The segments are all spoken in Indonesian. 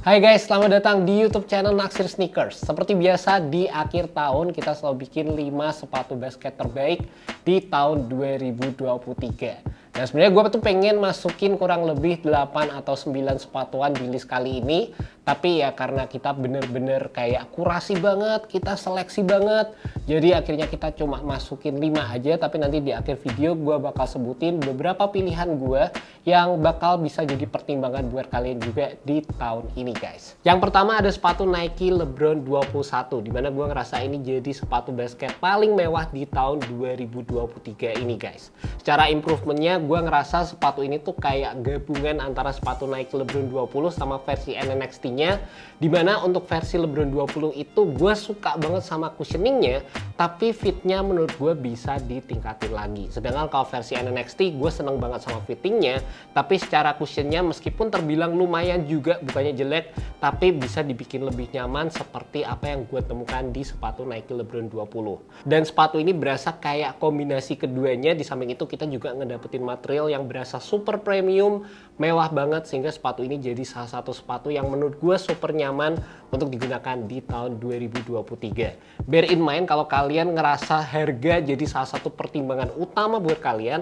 Hai guys, selamat datang di YouTube channel Naksir Sneakers. Seperti biasa di akhir tahun kita selalu bikin 5 sepatu basket terbaik di tahun 2023. Nah sebenarnya gue tuh pengen masukin kurang lebih 8 atau 9 sepatuan di list kali ini. Tapi ya karena kita bener-bener kayak kurasi banget, kita seleksi banget. Jadi akhirnya kita cuma masukin 5 aja. Tapi nanti di akhir video gue bakal sebutin beberapa pilihan gue yang bakal bisa jadi pertimbangan buat kalian juga di tahun ini guys. Yang pertama ada sepatu Nike LeBron 21, dimana gue ngerasa ini jadi sepatu basket paling mewah di tahun 2023 ini guys. Secara improvementnya gue ngerasa sepatu ini tuh kayak gabungan antara sepatu Nike LeBron 20 sama versi NNXT-nya, dimana untuk versi LeBron 20 itu gue suka banget sama cushioningnya, tapi fitnya menurut gue bisa ditingkatin lagi. Sedangkan kalau versi NNXT gue seneng banget sama fittingnya, tapi secara cushionnya meskipun terbilang lumayan juga, bukannya jelek, tapi bisa dibikin lebih nyaman seperti apa yang gue temukan di sepatu Nike LeBron 20. Dan sepatu ini berasa kayak kombinasi keduanya. Di samping itu kita juga ngedapetin material yang berasa super premium, mewah banget, sehingga sepatu ini jadi salah satu sepatu yang menurut gue super nyaman untuk digunakan di tahun 2023. Bear in mind kalau kalian ngerasa harga jadi salah satu pertimbangan utama buat kalian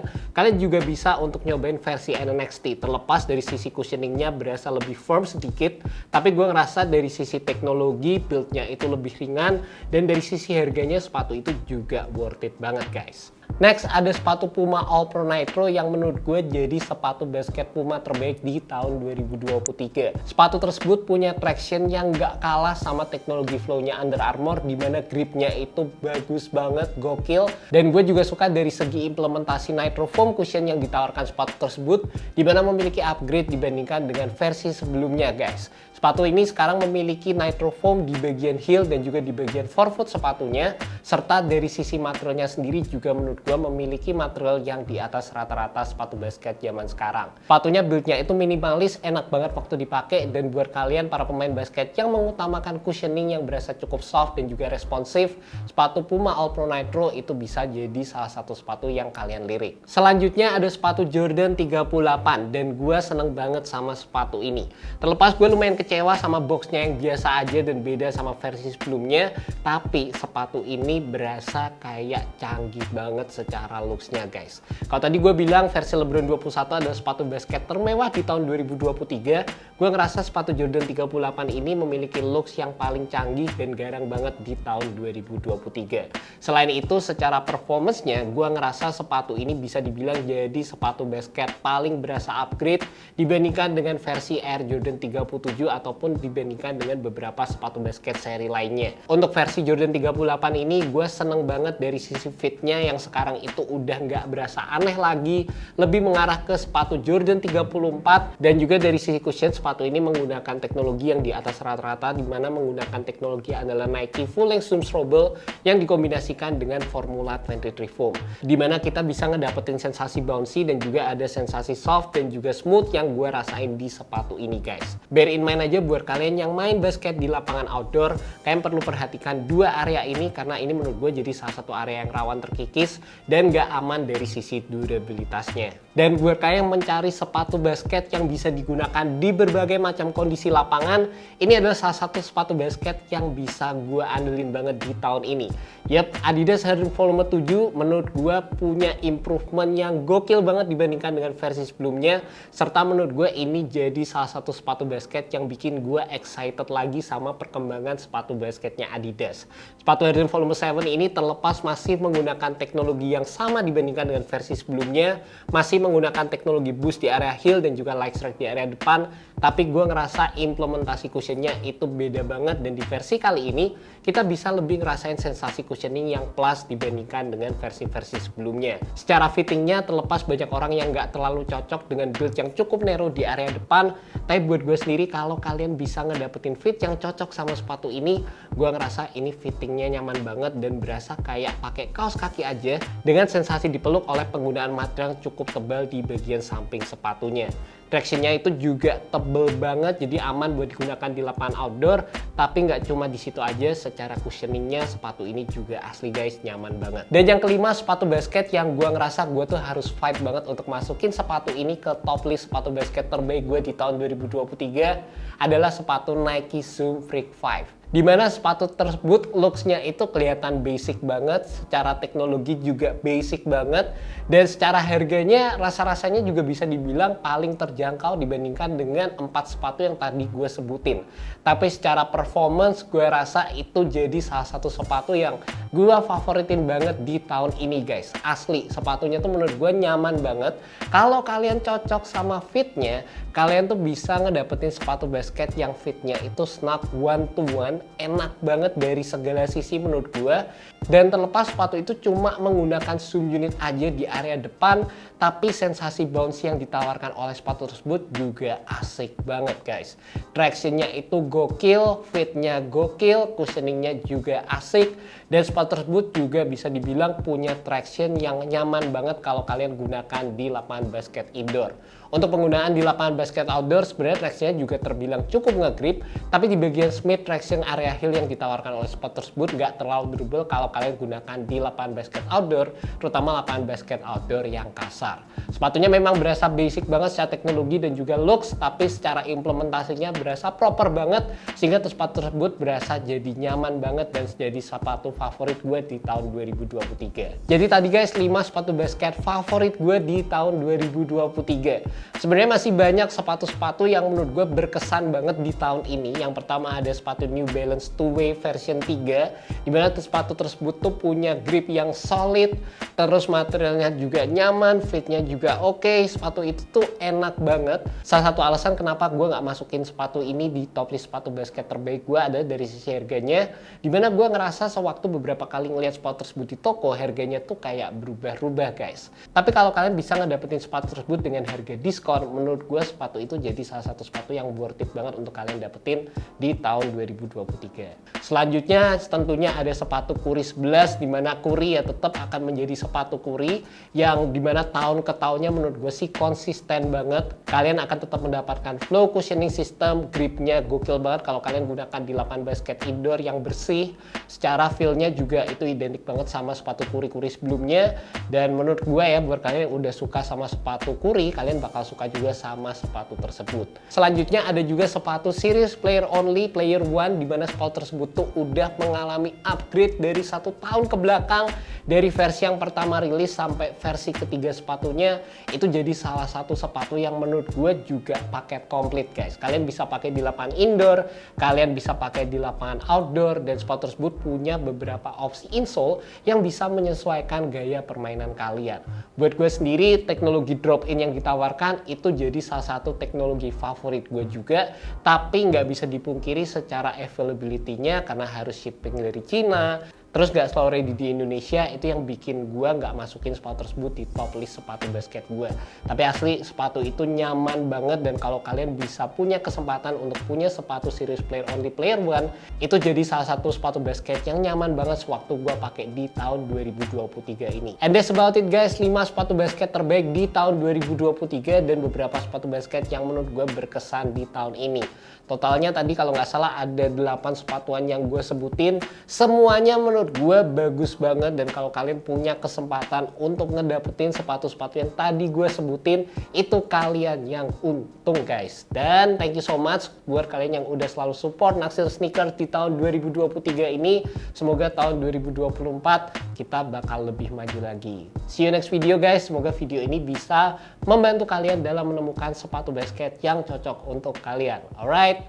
juga bisa untuk nyobain versi NNXT. Terlepas dari sisi cushioningnya berasa lebih firm sedikit, tapi gue ngerasa dari sisi teknologi buildnya itu lebih ringan, dan dari sisi harganya sepatu itu juga worth it banget guys. Next ada sepatu Puma All Pro Nitro yang menurut gue jadi sepatu basket Puma terbaik di tahun 2023. Sepatu tersebut punya traction yang gak kalah sama teknologi flow-nya Under Armour, dimana gripnya itu bagus banget, gokil. Dan gue juga suka dari segi implementasi Nitro Foam cushion yang ditawarkan sepatu tersebut, dimana memiliki upgrade dibandingkan dengan versi sebelumnya guys. Sepatu ini sekarang memiliki Nitro Foam di bagian heel dan juga di bagian forefoot sepatunya, serta dari sisi materialnya sendiri juga menurut gue memiliki material yang di atas rata-rata sepatu basket zaman sekarang. Sepatunya build-nya itu minimalis, enak banget waktu dipakai, dan buat kalian para pemain basket yang mengutamakan cushioning yang berasa cukup soft dan juga responsif, sepatu Puma All Pro Nitro itu bisa jadi salah satu sepatu yang kalian lirik. Selanjutnya ada sepatu Jordan 38, dan gue seneng banget sama sepatu ini. Terlepas gue lumayan kecewa sama boxnya yang biasa aja dan beda sama versi sebelumnya, tapi sepatu ini berasa kayak canggih banget secara looksnya guys. Kalau tadi gue bilang versi LeBron 21 adalah sepatu basket termewah di tahun 2023, gue ngerasa sepatu Jordan 38 ini memiliki looks yang paling canggih dan garang banget di tahun 2023. Selain itu secara performance-nya gue ngerasa sepatu ini bisa dibilang jadi sepatu basket paling berasa upgrade dibandingkan dengan versi Air Jordan 37 ataupun dibandingkan dengan beberapa sepatu basket seri lainnya. Untuk versi Jordan 38 ini gue seneng banget dari sisi fitnya yang sekarang itu udah nggak berasa aneh lagi, lebih mengarah ke sepatu Jordan 34, dan juga dari sisi cushion sepatu ini menggunakan teknologi yang di atas rata-rata, dimana menggunakan teknologi adalah Nike Full Length Zoom Strobel yang dikombinasikan dengan formula 23 foam, dimana kita bisa ngedapetin sensasi bouncy dan juga ada sensasi soft dan juga smooth yang gue rasain di sepatu ini guys. Bear in mind aja buat kalian yang main basket di lapangan outdoor, kalian perlu perhatikan dua area ini karena ini menurut gue jadi salah satu area yang rawan terkikis dan gak aman dari sisi durabilitasnya. Dan buat kalian yang mencari sepatu basket yang bisa digunakan di berbagai macam kondisi lapangan, ini adalah salah satu sepatu basket yang bisa gue andelin banget di tahun ini. Yap, Adidas Hadron Volume 7 menurut gue punya improvement yang gokil banget dibandingkan dengan versi sebelumnya, serta menurut gue ini jadi salah satu sepatu basket yang bikin gue excited lagi sama perkembangan sepatu basketnya Adidas. Sepatu Hadron Volume 7 ini terlepas masih menggunakan teknologi yang sama dibandingkan dengan versi sebelumnya, masih menggunakan teknologi boost di area heel dan juga light strike di area depan, tapi gue ngerasa implementasi cushionnya itu beda banget, dan di versi kali ini kita bisa lebih ngerasain sensasi cushioning yang plus dibandingkan dengan versi-versi sebelumnya. Secara fittingnya terlepas banyak orang yang nggak terlalu cocok dengan build yang cukup narrow di area depan, tapi buat gue sendiri kalau kalian bisa ngedapetin fit yang cocok sama sepatu ini, gue ngerasa ini fittingnya nyaman banget dan berasa kayak pakai kaos kaki aja, dengan sensasi dipeluk oleh penggunaan material cukup tebal di bagian samping sepatunya. Tractionnya itu juga tebel banget, jadi aman buat digunakan di lapangan outdoor. Tapi nggak cuma di situ aja, secara cushioningnya sepatu ini juga asli guys, nyaman banget. Dan yang kelima, sepatu basket yang gue ngerasa gue tuh harus fight banget untuk masukin sepatu ini ke top list sepatu basket terbaik gue di tahun 2023 adalah sepatu Nike Zoom Freak 5. Dimana sepatu tersebut looks-nya itu kelihatan basic banget, secara teknologi juga basic banget, dan secara harganya rasa-rasanya juga bisa dibilang paling terjangkau dibandingkan dengan 4 sepatu yang tadi gue sebutin. Tapi secara performance gue rasa itu jadi salah satu sepatu yang gue favoritin banget di tahun ini guys. Asli, sepatunya tuh menurut gue nyaman banget. Kalau kalian cocok sama fitnya, kalian tuh bisa ngedapetin sepatu basket yang fitnya itu snug one to one, enak banget dari segala sisi menurut gue. Dan terlepas sepatu itu cuma menggunakan zoom unit aja di area depan, tapi sensasi bounce yang ditawarkan oleh sepatu tersebut juga asik banget guys. Tractionnya itu gokil, fitnya gokil, cushioningnya juga asik, dan sepatu tersebut juga bisa dibilang punya traction yang nyaman banget kalau kalian gunakan di lapangan basket indoor. Untuk penggunaan di lapangan basket outdoor sebenarnya tractionnya juga terbilang cukup nge-grip, tapi di bagian smith traction area heel yang ditawarkan oleh sepatu tersebut nggak terlalu durable kalau kalian gunakan di lapangan basket outdoor, terutama lapangan basket outdoor yang kasar. Sepatunya memang berasa basic banget secara teknologi dan juga looks, tapi secara implementasinya berasa proper banget, sehingga sepatu tersebut berasa jadi nyaman banget dan jadi sepatu favorit gue di tahun 2023. Jadi tadi guys 5 sepatu basket favorit gue di tahun 2023. Sebenarnya masih banyak sepatu-sepatu yang menurut gue berkesan banget di tahun ini. Yang pertama ada sepatu New Balance 2-Way version 3, dimana sepatu tersebut tuh punya grip yang solid, terus materialnya juga nyaman, fitnya juga oke. Sepatu itu tuh enak banget. Salah satu alasan kenapa gue nggak masukin sepatu ini di top list sepatu basket terbaik gue adalah dari sisi harganya, dimana gue ngerasa sewaktu beberapa kali ngeliat sepatu tersebut di toko, harganya tuh kayak berubah-ubah guys. Tapi kalau kalian bisa ngedapetin sepatu tersebut dengan harga diskon, menurut gue sepatu itu jadi salah satu sepatu yang worth it banget untuk kalian dapetin di tahun 2023. Selanjutnya tentunya ada sepatu Curry 11, dimana Curry ya tetap akan menjadi sepatu Curry yang dimana tahun ke tahunnya menurut gue sih konsisten banget. Kalian akan tetap mendapatkan flow cushioning system, gripnya gokil banget kalau kalian gunakan di lapangan basket indoor yang bersih. Secara feel-nya juga itu identik banget sama sepatu Curry sebelumnya, dan menurut gue ya buat kalian yang udah suka sama sepatu Curry, kalian bakal suka juga sama sepatu tersebut. Selanjutnya ada juga sepatu series player only, player one, dimana sepatu tersebut tuh udah mengalami upgrade dari 1 tahun ke belakang, dari versi yang pertama rilis sampai versi ketiga sepatunya. Itu jadi salah satu sepatu yang menurut gue juga paket komplit guys. Kalian bisa pakai di lapangan indoor, kalian bisa pakai di lapangan outdoor, dan sepatu tersebut punya beberapa opsi insole yang bisa menyesuaikan gaya permainan kalian. Buat gue sendiri, teknologi drop in yang ditawarkan itu jadi salah satu teknologi favorit gue juga, tapi nggak bisa dipungkiri secara availability-nya karena harus shipping dari Cina, terus gak selalu ready di Indonesia, itu yang bikin gue gak masukin sepatu tersebut di top list sepatu basket gue. Tapi asli sepatu itu nyaman banget, dan kalau kalian bisa punya kesempatan untuk punya sepatu series player only player one, itu jadi salah satu sepatu basket yang nyaman banget sewaktu gue pakai di tahun 2023 ini. And that's about it guys, 5 sepatu basket terbaik di tahun 2023 dan beberapa sepatu basket yang menurut gue berkesan di tahun ini. Totalnya tadi kalau nggak salah ada 8 sepatuan yang gue sebutin, semuanya menurut gue bagus banget, dan kalau kalian punya kesempatan untuk ngedapetin sepatu-sepatu yang tadi gue sebutin, itu kalian yang untung guys. Dan thank you so much buat kalian yang udah selalu support Naksir Sneakers di tahun 2023 ini. Semoga tahun 2024 kita bakal lebih maju lagi. See you next video guys, semoga video ini bisa membantu kalian dalam menemukan sepatu basket yang cocok untuk kalian. Alright,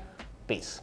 peace.